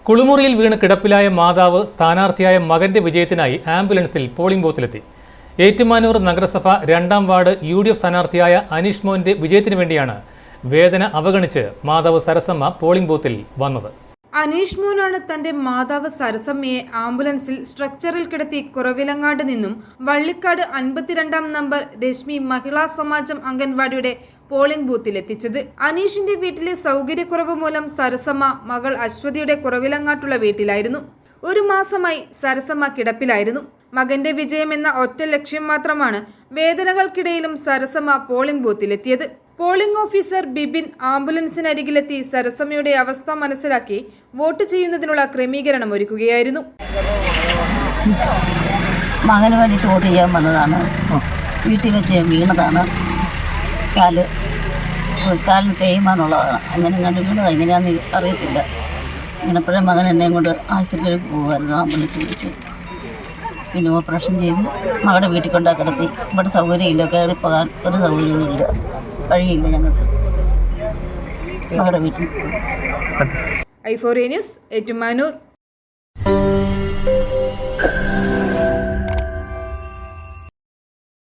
കുളിമുറിയിൽ വീണ് കിടപ്പിലായ മാതാവ് സ്ഥാനാർത്ഥിയായ മകന്റെ വിജയത്തിനായി ആംബുലൻസിൽ പോളിംഗ് ബൂത്തിലെത്തി. ഏറ്റുമാനൂർ നഗരസഭ 2-ാം വാർഡ് UDF സ്ഥാനാർത്ഥിയായ അനീഷ് മോന്റെ വിജയത്തിനു വേണ്ടിയാണ് വേദന അവഗണിച്ച് മാതാവ് സരസമ്മ പോളിംഗ് ബൂത്തിൽ വന്നത്. അനീഷ് മോനാണ് തന്റെ മാതാവ് സരസമ്മയെ ആംബുലൻസിൽ സ്ട്രക്ചറിൽ കിടത്തി കുറവിലങ്ങാട് നിന്നും വള്ളിക്കാട് 52-ാം നമ്പർ രശ്മി മഹിളാ സമാജം അംഗൻവാടിയുടെ പോളിംഗ് ബൂത്തിലെത്തിച്ചത്. അനീഷിന്റെ വീട്ടിലെ സൗകര്യക്കുറവ് മൂലം സരസമ്മ മകൾ അശ്വതിയുടെ കുറവിലങ്ങാട്ടുള്ള വീട്ടിലായിരുന്നു. 1 മാസമായി സരസമ്മ കിടപ്പിലായിരുന്നു. മകന്റെ വിജയം എന്ന ഒറ്റ ലക്ഷ്യം മാത്രമാണ് വേദനകൾക്കിടയിലും സരസമ്മ പോളിംഗ് ബൂത്തിലെത്തിയത്. പോളിംഗ് ഓഫീസർ ബിബിൻ ആംബുലൻസിനരികിലെത്തി സരസമ്മയുടെ അവസ്ഥ മനസ്സിലാക്കി വോട്ട് ചെയ്യുന്നതിനുള്ള ക്രമീകരണം ഒരുക്കുകയായിരുന്നു. മകന് വേണ്ടിയിട്ട് വോട്ട് ചെയ്യാൻ വന്നതാണ്. വീട്ടിൽ വെച്ച് വീണതാണ്. കാലിന് തേയ്മാനുള്ളതാണ്. അങ്ങനെ കണ്ട് വീണതാണ്. എങ്ങനെയാണെന്ന് അറിയത്തില്ല. അങ്ങനെപ്പോഴും മകൻ എന്നെയും കൊണ്ട് ആശുപത്രിയിലേക്ക് പോകുമായിരുന്നു ആംബുലൻസ് വിളിച്ച്. പിന്നെ ഓപ്പറേഷൻ ചെയ്ത് മകളുടെ വീട്ടിൽ കൊണ്ടാ കിടത്തി. ഇവിടെ സൗകര്യമില്ല, കയറി പോകാൻ ഒരു സൗകര്യവും ഇല്ല, കഴിയില്ല ഞങ്ങൾക്ക് മകളുടെ വീട്ടിൽ. i4a news, Ettumanoor.